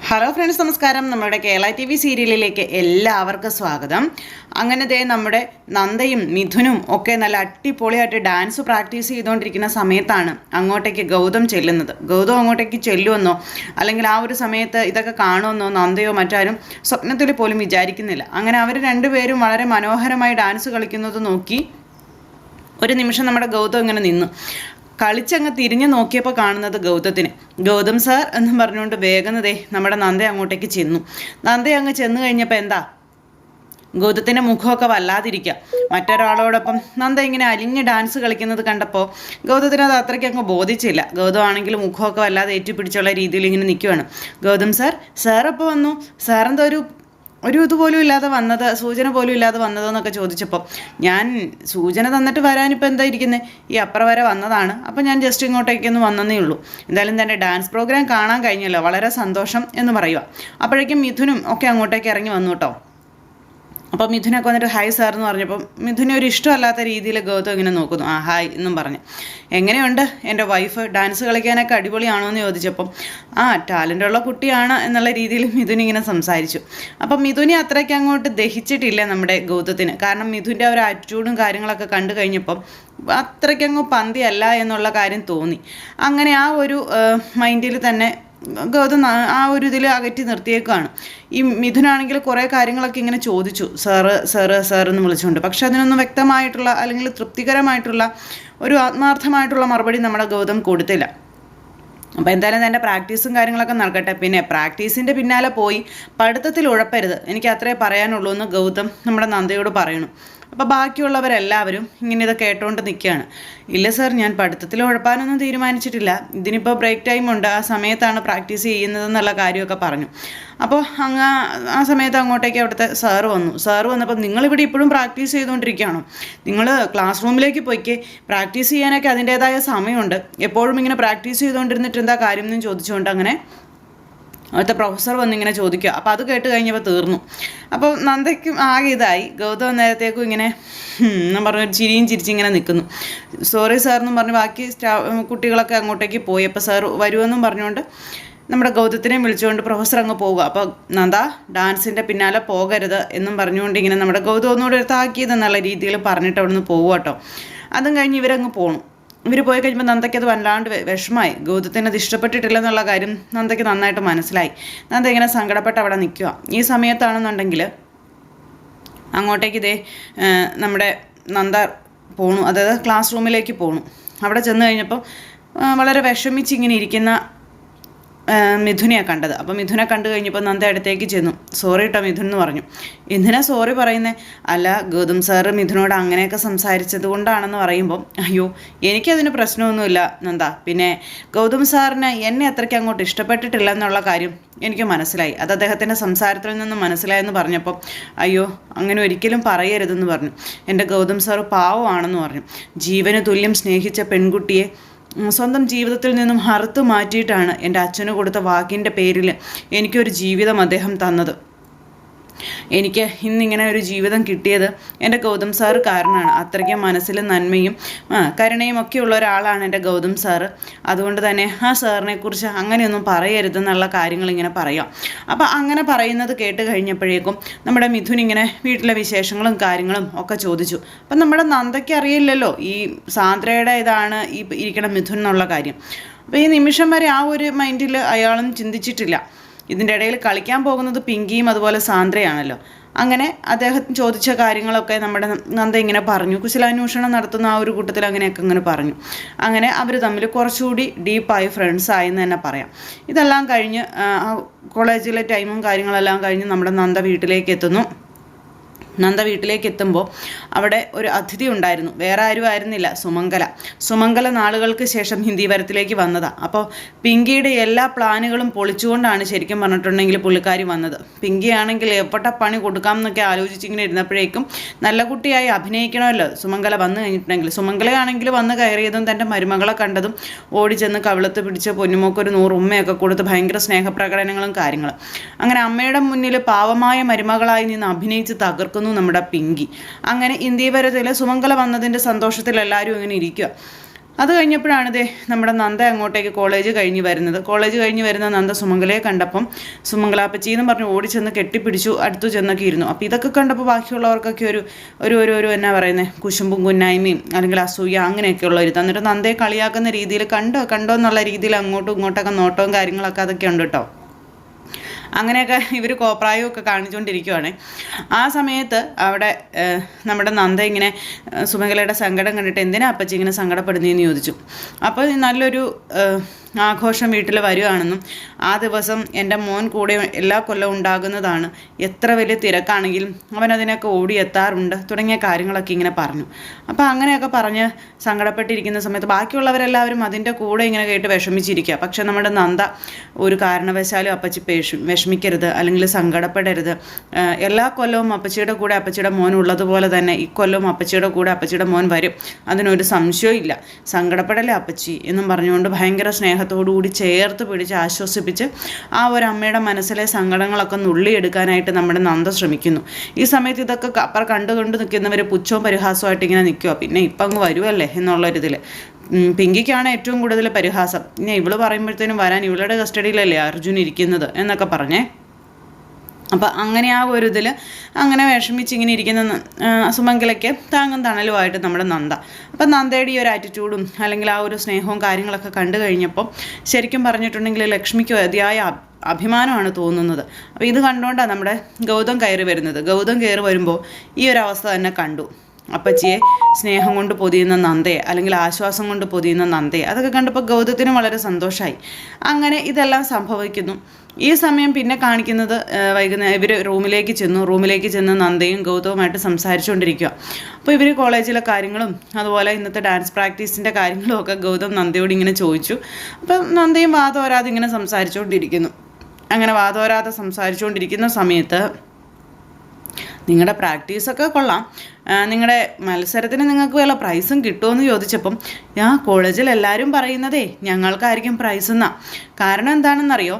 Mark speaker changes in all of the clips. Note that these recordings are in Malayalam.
Speaker 1: ഹലോ ഫ്രണ്ട്സ്, നമസ്കാരം. നമ്മുടെ കേരള TV സീരിയലിലേക്ക് എല്ലാവർക്കും സ്വാഗതം. അങ്ങനെ നമ്മുടെ നന്ദയും മിഥുനും ഒക്കെ നല്ല അടിപൊളിയായിട്ട് ഡാൻസ് പ്രാക്ടീസ് ചെയ്തുകൊണ്ടിരിക്കുന്ന സമയത്താണ് അങ്ങോട്ടേക്ക് ഗൗതം ചെല്ലുന്നത്. ഗൗതം അങ്ങോട്ടേക്ക് ചെല്ലുമെന്നോ അല്ലെങ്കിൽ ആ ഒരു സമയത്ത് ഇതൊക്കെ കാണുമെന്നോ നന്ദയോ മറ്റാരും സ്വപ്നത്തിൽ പോലും വിചാരിക്കുന്നില്ല. അങ്ങനെ അവർ രണ്ടുപേരും വളരെ മനോഹരമായി ഡാൻസ് കളിക്കുന്നത് നോക്കി ഒരു നിമിഷം നമ്മുടെ ഗൗതം ഇങ്ങനെ നിന്നു. കളിച്ചങ്ങ് തിരിഞ്ഞു നോക്കിയപ്പോൾ കാണുന്നത് ഗൗതത്തിന്. ഗൗതം സാർ എന്ന് പറഞ്ഞുകൊണ്ട് വേഗന്നതേ നമ്മുടെ നന്ദ അങ്ങോട്ടേക്ക് ചെന്നു. നന്ദ അങ്ങ് ചെന്ന് കഴിഞ്ഞപ്പോൾ എന്താ ഗൗതത്തിൻ്റെ മുഖമൊക്കെ വല്ലാതിരിക്കുക. മറ്റൊരാളോടൊപ്പം നന്ദ ഇങ്ങനെ അലിഞ്ഞ് ഡാൻസ് കളിക്കുന്നത് കണ്ടപ്പോൾ ഗൗതത്തിന് അത് അത്രയ്ക്ക് അങ്ങ് ബോധിച്ചില്ല. ഗൗതം ആണെങ്കിൽ മുഖമൊക്കെ വല്ലാതെ ഏറ്റുപിടിച്ചുള്ള രീതിയിൽ ഇങ്ങനെ നിൽക്കുവാണ്. ഗൗതം സാർ അപ്പോൾ വന്നു, സാറെന്തോ ഒരു ഇതുപോലും ഇല്ലാതെ വന്നത്, സൂചന പോലും ഇല്ലാതെ വന്നതെന്നൊക്കെ ചോദിച്ചപ്പോൾ ഞാൻ സൂചന തന്നിട്ട് വരാനിപ്പോൾ എന്താ ഇരിക്കുന്നത്, ഈ അപ്പുറം വരെ വന്നതാണ്, അപ്പോൾ ഞാൻ ജസ്റ്റ് ഇങ്ങോട്ടേക്കൊന്ന് വന്നതേ ഉള്ളൂ. എന്തായാലും തന്നെ ഡാൻസ് പ്രോഗ്രാം കാണാൻ കഴിഞ്ഞല്ലോ, വളരെ സന്തോഷം എന്ന് പറയുക. അപ്പോഴേക്കും മിഥുനും ഒക്കെ അങ്ങോട്ടേക്ക് ഇറങ്ങി വന്നു കേട്ടോ. അപ്പോൾ മിഥുനൊക്കെ വന്നിട്ട് ഹായ് സാർ എന്ന് പറഞ്ഞപ്പോൾ മിഥുനെ ഒരു ഇഷ്ടമല്ലാത്ത രീതിയിൽ ഗൗതം ഇങ്ങനെ നോക്കുന്നു. ഹായ് എന്നും പറഞ്ഞ്, എങ്ങനെയുണ്ട് എൻ്റെ വൈഫ്, ഡാൻസ് കളിക്കാനൊക്കെ അടിപൊളിയാണോ എന്ന് ചോദിച്ചപ്പം ടാലൻ്റുള്ള കുട്ടിയാണ് എന്നുള്ള രീതിയിൽ മിഥുൻ ഇങ്ങനെ സംസാരിച്ചു. അപ്പം മിഥുനെ അത്രയ്ക്ക് അങ്ങോട്ട് ദഹിച്ചിട്ടില്ല നമ്മുടെ ഗൗതത്തിന്. കാരണം മിഥുൻ്റെ ഒരു ആറ്റിറ്റ്യൂഡും കാര്യങ്ങളൊക്കെ കണ്ടു കഴിഞ്ഞപ്പം അത്രയ്ക്കങ്ങ് പന്തിയല്ല എന്നുള്ള കാര്യം തോന്നി. അങ്ങനെ ആ ഒരു മൈൻഡിൽ തന്നെ ഗൗതം ആ ഒരു ഇതിൽ അകറ്റി നിർത്തിയേക്കാണ്. ഈ മിഥുനാണെങ്കിൽ കുറേ കാര്യങ്ങളൊക്കെ ഇങ്ങനെ ചോദിച്ചു, സാറ് എന്ന് വിളിച്ചുകൊണ്ട്. പക്ഷെ അതിനൊന്നും വ്യക്തമായിട്ടുള്ള അല്ലെങ്കിൽ തൃപ്തികരമായിട്ടുള്ള ഒരു ആത്മാർത്ഥമായിട്ടുള്ള മറുപടി നമ്മുടെ ഗൗതം കൊടുത്തില്ല. അപ്പോൾ എന്തായാലും എൻ്റെ പ്രാക്ടീസും കാര്യങ്ങളൊക്കെ നടക്കട്ടെ, പിന്നെ പ്രാക്ടീസിൻ്റെ പിന്നാലെ പോയി പഠിത്തത്തിൽ ഉഴപ്പരുത്, എനിക്ക് അത്രേ പറയാനുള്ളൂ എന്ന് ഗൗതം നമ്മുടെ നന്ദയോട് പറയണം. അപ്പോൾ ബാക്കിയുള്ളവരെല്ലാവരും ഇങ്ങനെ ഇത് കേട്ടോണ്ട് നിൽക്കുകയാണ്. ഇല്ല സാർ, ഞാൻ പഠിത്തത്തിൽ ഉഴപ്പാനൊന്നും തീരുമാനിച്ചിട്ടില്ല, ഇതിനിപ്പോൾ ബ്രേക്ക് ടൈം ഉണ്ട്, ആ സമയത്താണ് പ്രാക്ടീസ് ചെയ്യുന്നതെന്നുള്ള കാര്യമൊക്കെ പറഞ്ഞു. അപ്പോൾ ആ സമയത്ത് അങ്ങോട്ടേക്ക് അവിടുത്തെ സാറ് വന്നപ്പോൾ നിങ്ങളിവിടെ ഇപ്പോഴും പ്രാക്ടീസ് ചെയ്തുകൊണ്ടിരിക്കുകയാണോ, നിങ്ങൾ ക്ലാസ് റൂമിലേക്ക് പോയിക്കേ, പ്രാക്ടീസ് ചെയ്യാനൊക്കെ അതിൻ്റേതായ സമയമുണ്ട്, എപ്പോഴും ഇങ്ങനെ പ്രാക്ടീസ് ചെയ്തുകൊണ്ടിരുന്നിട്ട് എന്താ കാര്യം എന്നും ചോദിച്ചുകൊണ്ട് അങ്ങനെ അവിടുത്തെ പ്രൊഫസർ വന്നിങ്ങനെ ചോദിക്കുക. അപ്പോൾ അത് കേട്ട് കഴിഞ്ഞപ്പോൾ തീർന്നു. അപ്പോൾ നന്ദയ്ക്കും ആകെ ഇതായി. ഗൗതം നേരത്തേക്കും ഇങ്ങനെ എന്നും പറഞ്ഞൊരു ചിരിയും ചിരിച്ചിങ്ങനെ നിൽക്കുന്നു. സോറി സാർ എന്നും പറഞ്ഞ് ബാക്കി കുട്ടികളൊക്കെ അങ്ങോട്ടേക്ക് പോയി. അപ്പോൾ സാർ വരുമെന്നും പറഞ്ഞുകൊണ്ട് നമ്മുടെ ഗൗതത്തിനെയും വിളിച്ചുകൊണ്ട് പ്രൊഫസർ അങ്ങ് പോവുക. അപ്പോൾ നന്ദ ഡാൻസിൻ്റെ പിന്നാലെ പോകരുത് എന്നും പറഞ്ഞുകൊണ്ട് ഇങ്ങനെ നമ്മുടെ ഗൗതം ഒന്നുകൂടെ എടുത്താക്കിയതെന്നുള്ള രീതിയിൽ പറഞ്ഞിട്ട് അവിടെ നിന്ന് പോവുക കേട്ടോ. അതും കഴിഞ്ഞ് ഇവരങ്ങ് പോകണം. ഇവർ പോയി കഴിയുമ്പോൾ നന്ദയ്ക്ക് അത് വല്ലാണ്ട് വിഷമമായി. ഗൗതത്തിന് അത് ഇഷ്ടപ്പെട്ടിട്ടില്ല എന്നുള്ള കാര്യം നന്ദയ്ക്ക് നന്നായിട്ട് മനസ്സിലായി. നന്ദ ഇങ്ങനെ സങ്കടപ്പെട്ട് അവിടെ നിൽക്കുക. ഈ സമയത്താണെന്നുണ്ടെങ്കിൽ അങ്ങോട്ടേക്ക് നമ്മുടെ നന്ദ പോണു, അതായത് ക്ലാസ് റൂമിലേക്ക് പോണു. അവിടെ ചെന്ന് കഴിഞ്ഞപ്പോൾ വളരെ വിഷമിച്ചിങ്ങനെ ഇരിക്കുന്ന മിഥുനെയാണ് കണ്ടത്. അപ്പോൾ മിഥുനെ കണ്ടു കഴിഞ്ഞപ്പോൾ നന്ദ അടുത്തേക്ക് ചെന്നു. സോറി കേട്ടോ മിഥുൻ എന്ന് പറഞ്ഞു. എന്തിനാ സോറി പറയുന്നത്? അല്ല, ഗൗതം സാറ് മിഥുനോട് അങ്ങനെയൊക്കെ സംസാരിച്ചത് കൊണ്ടാണെന്ന് പറയുമ്പോൾ അയ്യോ എനിക്കതിന് പ്രശ്നമൊന്നുമില്ല നന്ദ, പിന്നെ ഗൗതം സാറിന് എന്നെ അത്രയ്ക്ക് അങ്ങോട്ട് ഇഷ്ടപ്പെട്ടിട്ടില്ല എന്നുള്ള കാര്യം എനിക്ക് മനസ്സിലായി, അത് അദ്ദേഹത്തിൻ്റെ സംസാരത്തിൽ നിന്നും മനസ്സിലായെന്ന് പറഞ്ഞപ്പോൾ അയ്യോ അങ്ങനെ ഒരിക്കലും പറയരുതെന്ന് പറഞ്ഞു. എൻ്റെ ഗൗതം സാറ് പാവമാണെന്ന് പറഞ്ഞു. ജീവന് തുല്യം സ്നേഹിച്ച പെൺകുട്ടിയെ സ്വന്തം ജീവിതത്തിൽ നിന്നും അറുത്തു മാറ്റിയിട്ടാണ് എൻ്റെ അച്ഛന് കൊടുത്ത വാക്കിൻ്റെ പേരിൽ എനിക്കൊരു ജീവിതം അദ്ദേഹം തന്നത്. എനിക്ക് ഇന്നിങ്ങനെ ഒരു ജീവിതം കിട്ടിയത് എൻ്റെ ഗൗതം സാറ് കാരണമാണ്. അത്രയ്ക്കും മനസ്സിൽ നന്മയും കരുണയും ഒക്കെ ഉള്ള ഒരാളാണ് എൻ്റെ ഗൗതം സാറ്. അതുകൊണ്ട് തന്നെ ആ സാറിനെ കുറിച്ച് അങ്ങനെയൊന്നും പറയരുതെന്നുള്ള കാര്യങ്ങൾ ഇങ്ങനെ പറയാം. അപ്പോൾ അങ്ങനെ പറയുന്നത് കേട്ട് കഴിഞ്ഞപ്പോഴേക്കും നമ്മുടെ മിഥുൻ ഇങ്ങനെ വീട്ടിലെ വിശേഷങ്ങളും കാര്യങ്ങളും ഒക്കെ ചോദിച്ചു. അപ്പം നമ്മുടെ നന്ദയ്ക്ക് അറിയില്ലല്ലോ ഈ സാന്ദ്രയുടെ ഇതാണ് ഈ ഇരിക്കണ മിഥുൻ എന്നുള്ള കാര്യം. അപ്പോൾ ഈ നിമിഷം വരെ ആ ഒരു മൈൻഡിൽ അയാളും ചിന്തിച്ചിട്ടില്ല. ഇതിൻ്റെ ഇടയിൽ കളിക്കാൻ പോകുന്നത് പിങ്കിയും അതുപോലെ സാന്ദ്രയാണല്ലോ. അങ്ങനെ അദ്ദേഹം ചോദിച്ച കാര്യങ്ങളൊക്കെ നമ്മുടെ നന്ദ ഇങ്ങനെ പറഞ്ഞു. കുശലാന്വേഷണം നടത്തുന്ന ആ ഒരു കൂട്ടത്തിൽ അങ്ങനെയൊക്കെ ഇങ്ങനെ പറഞ്ഞു. അങ്ങനെ അവർ തമ്മിൽ കുറച്ചുകൂടി ഡീപ്പായി ഫ്രണ്ട്സായി എന്ന് തന്നെ പറയാം. ഇതെല്ലാം കഴിഞ്ഞ് കോളേജിലെ ടൈമും കാര്യങ്ങളെല്ലാം കഴിഞ്ഞ് നമ്മുടെ നന്ദ വീട്ടിലേക്ക് എത്തുന്നു. നന്ദ വീട്ടിലേക്ക് എത്തുമ്പോൾ അവിടെ ഒരു അതിഥി ഉണ്ടായിരുന്നു. വേറെ ആരും ആയിരുന്നില്ല, സുമംഗല നാളുകൾക്ക് ശേഷം ഹിന്ദി വരത്തിലേക്ക് വന്നതാണ്. അപ്പോൾ പിങ്കിയുടെ എല്ലാ പ്ലാനുകളും പൊളിച്ചുകൊണ്ടാണ് ശരിക്കും പറഞ്ഞിട്ടുണ്ടെങ്കിൽ പുള്ളിക്കാരി വന്നത്. പിങ്കിയാണെങ്കിൽ എവിടെ പണി കൊടുക്കാം എന്നൊക്കെ ആലോചിച്ചിങ്ങനെ ഇരുന്നപ്പോഴേക്കും നല്ല കുട്ടിയായി അഭിനയിക്കണമല്ലോ സുമംഗല വന്നു കഴിഞ്ഞിട്ടുണ്ടെങ്കിൽ. സുമംഗലയാണെങ്കിൽ വന്ന് കയറിയതും തൻ്റെ മരുമകളെ കണ്ടതും ഓടി ചെന്ന് കവിളത്ത് പിടിച്ച് പൊന്നുമോക്കൊരു 100 ഉമ്മയൊക്കെ കൊടുത്ത് ഭയങ്കര സ്നേഹപ്രകടനങ്ങളും കാര്യങ്ങളും. അങ്ങനെ അമ്മയുടെ മുന്നിൽ പാവമായ മരുമകളായി നിന്ന് അഭിനയിച്ച് തകർക്കുന്നു നമ്മുടെ പിങ്കി. അങ്ങനെ ഇന്ത്യ വരത്തിൽ സുമംഗല വന്നതിൻ്റെ സന്തോഷത്തിൽ എല്ലാവരും ഇങ്ങനെ ഇരിക്കുക. അത് കഴിഞ്ഞപ്പോഴാണ് നമ്മുടെ നന്ദ അങ്ങോട്ടേക്ക് കോളേജ് കഴിഞ്ഞ് വരുന്ന നന്ദ സുമംഗലയെ കണ്ടപ്പം സുമംഗലാപ്പച്ചി എന്ന് പറഞ്ഞ് ഓടിച്ചെന്ന് കെട്ടിപ്പിടിച്ചു, അടുത്തു ചെന്നൊക്കെ ഇരുന്നു. അപ്പോൾ ഇതൊക്കെ കണ്ടപ്പോൾ ബാക്കിയുള്ളവർക്കൊക്കെ ഒരു എന്നാ പറയുന്നത്, കുശുമ്പും കുന്നായ്മയും അല്ലെങ്കിൽ അസൂയ അങ്ങനെയൊക്കെയുള്ള ഒരു എന്നിട്ട് നന്ദയെ കളിയാക്കുന്ന രീതിയിൽ കണ്ടോ എന്നുള്ള രീതിയിൽ അങ്ങോട്ടും ഇങ്ങോട്ടൊക്കെ നോട്ടവും കാര്യങ്ങളൊക്കെ അതൊക്കെ ഉണ്ട് കേട്ടോ. അങ്ങനെയൊക്കെ ഇവർ കോപ്രായമൊക്കെ കാണിച്ചുകൊണ്ടിരിക്കുവാണ്. ആ സമയത്ത് അവിടെ നമ്മുടെ നന്ദ ഇങ്ങനെ സുമംഗലയുടെ സങ്കടം കണ്ടിട്ട് എന്തിനാ അപ്പച്ചി ഇങ്ങനെ സങ്കടപ്പെടുന്നതെന്ന് ചോദിച്ചു. അപ്പോൾ നല്ലൊരു ആഘോഷം വീട്ടിൽ വരുവാണെന്നും ആ ദിവസം എൻ്റെ മോൻ കൂടെ എല്ലാ കൊല്ലവും ഉണ്ടാകുന്നതാണ്, എത്ര വലിയ തിരക്കാണെങ്കിലും അവനതിനൊക്കെ ഓടിയെത്താറുണ്ട് തുടങ്ങിയ കാര്യങ്ങളൊക്കെ ഇങ്ങനെ പറഞ്ഞു. അപ്പോൾ അങ്ങനെയൊക്കെ പറഞ്ഞ് സങ്കടപ്പെട്ടിരിക്കുന്ന സമയത്ത് ബാക്കിയുള്ളവരെല്ലാവരും അതിൻ്റെ കൂടെ ഇങ്ങനെ കേട്ട് വിഷമിച്ചിരിക്കുക. പക്ഷെ നമ്മുടെ നന്ദ ഒരു കാരണവശാലും അപ്പച്ചി വിഷമിക്കരുത് അല്ലെങ്കിൽ സങ്കടപ്പെടരുത്, എല്ലാ കൊല്ലവും അപ്പച്ചിയുടെ കൂടെ അപ്പച്ചിയുടെ മോൻ ഉള്ളതുപോലെ തന്നെ ഇക്കൊല്ലവും അപ്പച്ചിയുടെ കൂടെ അപ്പച്ചിയുടെ മോൻ വരും, അതിനൊരു സംശയവും ഇല്ല, സങ്കടപ്പെടല്ലേ അപ്പച്ചി എന്നും പറഞ്ഞുകൊണ്ട് ഭയങ്കര സ്നേഹത്തോടുകൂടി ചേർത്ത് പിടിച്ച് ആശ്വസിപ്പിച്ച് ആ ഒരു അമ്മയുടെ മനസ്സിലെ സങ്കടങ്ങളൊക്കെ നുള്ളിയെടുക്കാനായിട്ട് നമ്മുടെ നന്ദ ശ്രമിക്കുന്നു. ഈ സമയത്ത് ഇതൊക്കെ അപ്പുറം കണ്ടുകൊണ്ട് നിൽക്കുന്നവർ പുച്ഛവും പരിഹാസമായിട്ട് ഇങ്ങനെ നിൽക്കുക. പിന്നെ ഇപ്പം അങ്ങ് വരുമല്ലേ എന്നുള്ളൊരിതിൽ പിങ്കിക്കാണ് ഏറ്റവും കൂടുതൽ പരിഹാസം. ഇനി ഇവള് പറയുമ്പോഴത്തേനും വരാൻ ഇവളുടെ കസ്റ്റഡിയിലല്ലേ അർജുൻ ഇരിക്കുന്നത് എന്നൊക്കെ പറഞ്ഞേ. അപ്പം അങ്ങനെ ആ ഒരു ഇതിൽ അങ്ങനെ വിഷമിച്ചിങ്ങനെ ഇരിക്കുന്ന സുമംഗലയ്ക്ക് താങ്ങും തണലുമായിട്ട് നമ്മുടെ നന്ദ. അപ്പം നന്ദയുടെ ഈ ഒരു ആറ്റിറ്റ്യൂഡും അല്ലെങ്കിൽ ആ ഒരു സ്നേഹവും കാര്യങ്ങളൊക്കെ കണ്ടു കഴിഞ്ഞപ്പോൾ ശരിക്കും പറഞ്ഞിട്ടുണ്ടെങ്കിൽ ലക്ഷ്മിക്ക് അതിയായ അഭിമാനമാണ് തോന്നുന്നത്. അപ്പോൾ ഇത് കണ്ടുകൊണ്ടാണ് നമ്മുടെ ഗൗതം കയറി വരുന്നത്. ഗൗതം കയറി വരുമ്പോൾ ഈ ഒരു അവസ്ഥ തന്നെ കണ്ടു. അപ്പച്ചിയെ സ്നേഹം കൊണ്ട് പൊതിയുന്ന നന്ദയെ അല്ലെങ്കിൽ ആശ്വാസം കൊണ്ട് പൊതിയുന്ന നന്ദയെ അതൊക്കെ കണ്ടപ്പോൾ ഗൗതത്തിന് വളരെ സന്തോഷമായി. അങ്ങനെ ഇതെല്ലാം സംഭവിക്കുന്നു. ഈ സമയം പിന്നെ കാണിക്കുന്നത് വൈകുന്നേരം ഇവർ റൂമിലേക്ക് ചെന്ന് നന്ദയും ഗൗതവുമായിട്ട് സംസാരിച്ചുകൊണ്ടിരിക്കുക. അപ്പോൾ ഇവർ കോളേജിലെ കാര്യങ്ങളും അതുപോലെ ഇന്നത്തെ ഡാൻസ് പ്രാക്ടീസിൻ്റെ കാര്യങ്ങളും ഒക്കെ ഗൗതം നന്ദയോട് ഇങ്ങനെ ചോദിച്ചു. അപ്പം നന്ദയും വാതോരാതെ ഇങ്ങനെ സംസാരിച്ചുകൊണ്ടിരിക്കുന്നു. അങ്ങനെ വാതോരാതെ സംസാരിച്ചുകൊണ്ടിരിക്കുന്ന സമയത്ത് നിങ്ങളുടെ പ്രാക്ടീസൊക്കെ കൊള്ളാം, നിങ്ങളുടെ മത്സരത്തിന് നിങ്ങൾക്ക് വല്ല പ്രൈസും കിട്ടുമെന്ന് ചോദിച്ചപ്പം കോളേജിൽ എല്ലാവരും പറയുന്നതേ ഞങ്ങൾക്കായിരിക്കും പ്രൈസ് എന്നാ. കാരണം എന്താണെന്നറിയോ,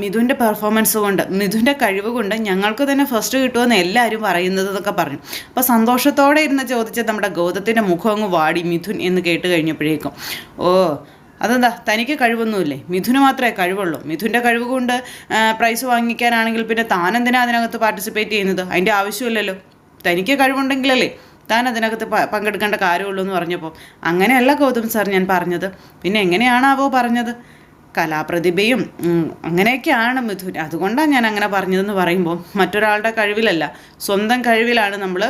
Speaker 1: മിഥുൻ്റെ പെർഫോമൻസ് കൊണ്ട് മിഥുൻ്റെ കഴിവ് കൊണ്ട് ഞങ്ങൾക്ക് തന്നെ ഫസ്റ്റ് കിട്ടുമെന്ന് എല്ലാവരും പറയുന്നത് എന്നൊക്കെ പറഞ്ഞു. അപ്പോൾ സന്തോഷത്തോടെ ഇരുന്ന് ചോദിച്ച നമ്മുടെ ഗൗതത്തിൻ്റെ മുഖം അങ്ങ് വാടി മിഥുൻ എന്ന് കേട്ട് കഴിഞ്ഞപ്പോഴേക്കും അതെന്താ തനിക്ക് കഴിവൊന്നുമില്ലേ, മിഥുന് മാത്രമേ കഴിവുള്ളൂ, മിഥുൻ്റെ കഴിവ് കൊണ്ട് പ്രൈസ് വാങ്ങിക്കാനാണെങ്കിൽ പിന്നെ താനെന്തിനാ അതിനകത്ത് പാർട്ടിസിപ്പേറ്റ് ചെയ്യുന്നത്, അതിൻ്റെ ആവശ്യമില്ലല്ലോ, തനിക്ക് കഴിവുണ്ടെങ്കിലല്ലേ താൻ അതിനകത്ത് പങ്കെടുക്കേണ്ട കാര്യമുള്ളൂ എന്ന് പറഞ്ഞപ്പോൾ അങ്ങനെയല്ല ഗൗതം സാർ ഞാൻ പറഞ്ഞത്, പിന്നെ എങ്ങനെയാണാവോ പറഞ്ഞത്, കലാപ്രതിഭയും അങ്ങനെയൊക്കെയാണ് മിഥുൻ, അതുകൊണ്ടാണ് ഞാൻ അങ്ങനെ പറഞ്ഞതെന്ന് പറയുമ്പോൾ മറ്റൊരാളുടെ കഴിവിലല്ല സ്വന്തം കഴിവിലാണ് നമ്മൾ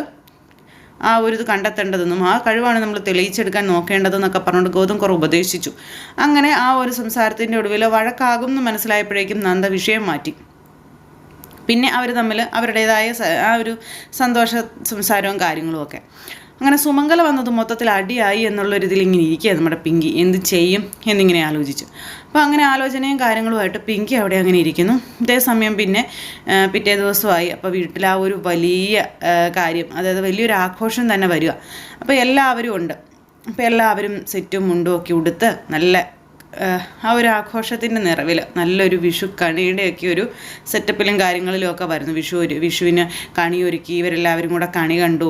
Speaker 1: ആ ഒരു ഇത് കണ്ടെത്തേണ്ടതെന്നും ആ കഴിവാണ് നമ്മൾ തെളിയിച്ചെടുക്കാൻ നോക്കേണ്ടതെന്നൊക്കെ പറഞ്ഞുകൊണ്ട് ഗൗതം കുറേ ഉപദേശിച്ചു. അങ്ങനെ ആ ഒരു സംസാരത്തിൻ്റെ ഒടുവിൽ വഴക്കാകും എന്ന് മനസ്സിലായപ്പോഴേക്കും നന്ദ വിഷയം മാറ്റി. പിന്നെ അവർ തമ്മിൽ അവരുടേതായ ആ ഒരു സന്തോഷ സംസാരവും കാര്യങ്ങളും ഒക്കെ. അങ്ങനെ സുമംഗല വന്നത് മൊത്തത്തിൽ അടിയായി എന്നുള്ളൊരിതിൽ ഇങ്ങനെ ഇരിക്കുക നമ്മുടെ പിങ്കി എന്ത് ചെയ്യും എന്നിങ്ങനെ ആലോചിച്ചു. അപ്പോൾ അങ്ങനെ ആലോചനയും കാര്യങ്ങളുമായിട്ട് പിങ്കി അവിടെ അങ്ങനെ ഇരിക്കുന്നു. ഇതേസമയം പിന്നെ പിറ്റേ ദിവസമായി. അപ്പോൾ വീട്ടിൽ ആ ഒരു വലിയ കാര്യം, അതായത് വലിയൊരു ആഘോഷം തന്നെ വരിക. അപ്പോൾ എല്ലാവരും ഉണ്ട്. അപ്പോൾ എല്ലാവരും സെറ്റും മുണ്ടും ഒക്കെ ഉടുത്ത് നല്ല ആ ഒരു ആഘോഷത്തിൻ്റെ നിറവിൽ നല്ലൊരു വിഷു കണിയുടെയൊക്കെ ഒരു സെറ്റപ്പിലും കാര്യങ്ങളിലും ഒക്കെ വരുന്നു. വിഷുവിന് കണിയൊരുക്കി ഇവരെല്ലാവരും കൂടെ കണി കണ്ടു.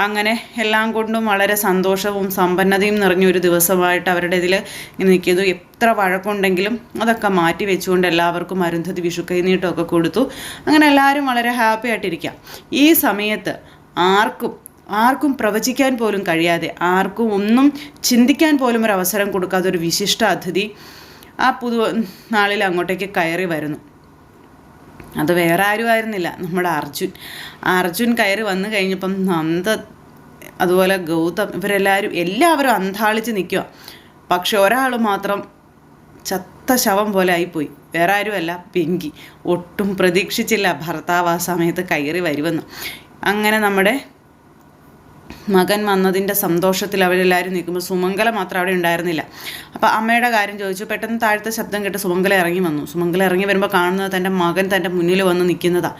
Speaker 1: അങ്ങനെ എല്ലാം കൊണ്ടും വളരെ സന്തോഷവും സമ്പന്നതയും നിറഞ്ഞൊരു ദിവസമായിട്ട് അവരുടെ ഇതിൽ ഇങ്ങനെ നിൽക്കുന്നു. എത്ര വഴക്കുണ്ടെങ്കിലും അതൊക്കെ മാറ്റി വെച്ചുകൊണ്ട് എല്ലാവർക്കും അരുന്ധതി വിഷു കൈനീട്ടമൊക്കെ കൊടുത്തു. അങ്ങനെ എല്ലാവരും വളരെ ഹാപ്പി ആയിട്ടിരിക്കാം. ഈ സമയത്ത് ആർക്കും പ്രവചിക്കാൻ പോലും കഴിയാതെ, ആർക്കും ഒന്നും ചിന്തിക്കാൻ പോലും ഒരു അവസരം കൊടുക്കാതെ ഒരു വിശിഷ്ട അതിഥി ആ നാളിൽ അങ്ങോട്ടേക്ക് കയറി വരുന്നു. അത് വേറെ ആരും ആയിരുന്നില്ല, നമ്മുടെ അർജുൻ കയറി വന്നു കഴിഞ്ഞപ്പം നന്ദ അതുപോലെ ഗൗതം എല്ലാവരും അന്താളിച്ച് നിൽക്കുക. പക്ഷെ ഒരാൾ മാത്രം ചത്ത ശവം പോലെ ആയിപ്പോയി. വേറെ ആരുമല്ല, പിങ്കി. ഒട്ടും പ്രതീക്ഷിച്ചില്ല ഭർത്താവ് ആ സമയത്ത് കയറി വരുമെന്ന്. അങ്ങനെ നമ്മുടെ മകൻ വന്നതിൻ്റെ സന്തോഷത്തിൽ അവരെല്ലാവരും നിൽക്കുമ്പോൾ സുമംഗല മാത്രം അവിടെ ഉണ്ടായിരുന്നില്ല. അപ്പോൾ അമ്മയുടെ കാര്യം ചോദിച്ചു. പെട്ടെന്ന് താഴത്തെ ശബ്ദം കേട്ട് സുമംഗല ഇറങ്ങി വന്നു. സുമംഗല ഇറങ്ങി വരുമ്പോൾ കാണുന്നത് തൻ്റെ മകൻ തൻ്റെ മുന്നിൽ വന്ന് നിൽക്കുന്നതാണ്.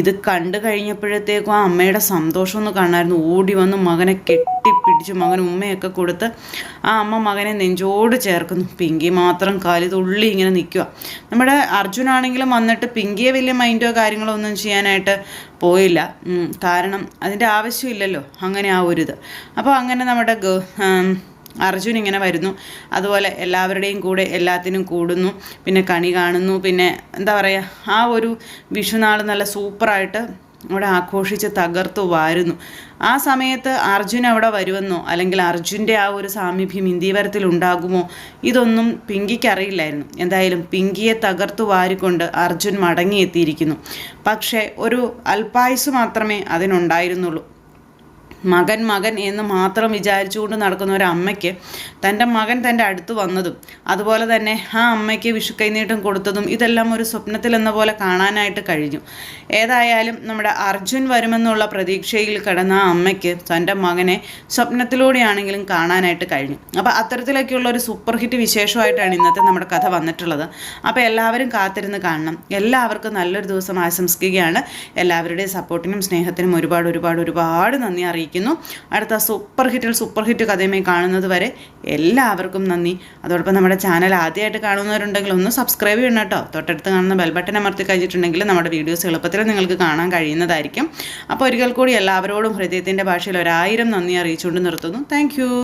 Speaker 1: ഇത് കണ്ടു കഴിഞ്ഞപ്പോഴത്തേക്കും ആ അമ്മയുടെ സന്തോഷം ഒന്ന് കാണാമായിരുന്നു. ഓടി വന്ന് മകനെ കെട്ടിപ്പിടിച്ചു, മകന് ഉമ്മയൊക്കെ കൊടുത്ത് ആ അമ്മ മകനെ നെഞ്ചോട് ചേർക്കുന്നു. പിങ്കി മാത്രം കാലിതുള്ളി ഇങ്ങനെ നിൽക്കുക. നമ്മുടെ അർജുനാണെങ്കിലും വന്നിട്ട് പിങ്കിയെ വലിയ മൈൻഡോ കാര്യങ്ങളോ ഒന്നും ചെയ്യാനായിട്ട് പോയില്ല. കാരണം അതിൻ്റെ ആവശ്യമില്ലല്ലോ അങ്ങനെ ആ ഒരു ഇത്. അപ്പോൾ അങ്ങനെ നമ്മുടെ അർജുൻ ഇങ്ങനെ വരുന്നു, അതുപോലെ എല്ലാവരുടെയും കൂടെ എല്ലാത്തിനും കൂടുന്നു, പിന്നെ കണി കാണുന്നു, പിന്നെ എന്താ പറയുക, ആ ഒരു വിഷുനാൾ നല്ല സൂപ്പറായിട്ട് അവിടെ ആഘോഷിച്ച് തകർത്തു വാരുന്നു. ആ സമയത്ത് അർജുൻ അവിടെ വരുമെന്നോ അല്ലെങ്കിൽ അർജുൻ്റെ ആ ഒരു സാമീപ്യം ഇന്ദീവരത്തിൽ ഉണ്ടാകുമോ, ഇതൊന്നും പിങ്കിക്ക് അറിയില്ലായിരുന്നു. എന്തായാലും പിങ്കിയെ തകർത്തു വാരിക്കൊണ്ട് അർജുൻ മടങ്ങിയെത്തിയിരിക്കുന്നു. പക്ഷേ ഒരു അല്പായുസ് മാത്രമേ അതിനുണ്ടായിരുന്നുള്ളൂ. മകൻ മകൻ എന്ന് മാത്രം വിചാരിച്ചുകൊണ്ട് നടക്കുന്ന ഒരു അമ്മയ്ക്ക് തൻ്റെ മകൻ തൻ്റെ അടുത്ത് വന്നതും അതുപോലെ തന്നെ ആ അമ്മയ്ക്ക് വിഷുക്കൈനീട്ടം കൊടുത്തതും ഇതെല്ലാം ഒരു സ്വപ്നത്തിൽ എന്ന പോലെ കാണാനായിട്ട് കഴിഞ്ഞു. ഏതായാലും നമ്മുടെ അർജുൻ വരുമെന്നുള്ള പ്രതീക്ഷയിൽ കിടന്ന ആ അമ്മയ്ക്ക് തൻ്റെ മകനെ സ്വപ്നത്തിലൂടെയാണെങ്കിലും കാണാനായിട്ട് കഴിഞ്ഞു. അപ്പോൾ അത്തരത്തിലൊക്കെയുള്ള ഒരു സൂപ്പർ ഹിറ്റ് വിശേഷമായിട്ടാണ് ഇന്നത്തെ നമ്മുടെ കഥ വന്നിട്ടുള്ളത്. അപ്പോൾ എല്ലാവരും കാത്തിരുന്ന് കാണണം. എല്ലാവർക്കും നല്ലൊരു ദിവസം ആശംസിക്കുകയാണ്. എല്ലാവരുടെയും സപ്പോർട്ടിനും സ്നേഹത്തിനും ഒരുപാട് നന്ദി അറിയിക്കുന്നു. അടുത്ത സൂപ്പർ ഹിറ്റ് കഥയുമായി കാണുന്നത് വരെ എല്ലാവർക്കും നന്ദി. അതോടൊപ്പം നമ്മുടെ ചാനൽ ആദ്യമായിട്ട് കാണുന്നവരുണ്ടെങ്കിൽ ഒന്ന് സബ്സ്ക്രൈബ് ചെയ്യണം കേട്ടോ. തൊട്ടടുത്ത് കാണുന്ന ബെൽ ബട്ടൺ അമർത്തി കഴിഞ്ഞിട്ടുണ്ടെങ്കിൽ നമ്മുടെ വീഡിയോസ് എളുപ്പത്തിൽ നിങ്ങൾക്ക് കാണാൻ കഴിയുന്നതായിരിക്കും. അപ്പോൾ ഒരിക്കൽ കൂടി എല്ലാവരോടും ഹൃദയത്തിൻ്റെ ഭാഷയിൽ 1000 നന്ദി അറിയിച്ചുകൊണ്ട് നിർത്തുന്നു. താങ്ക്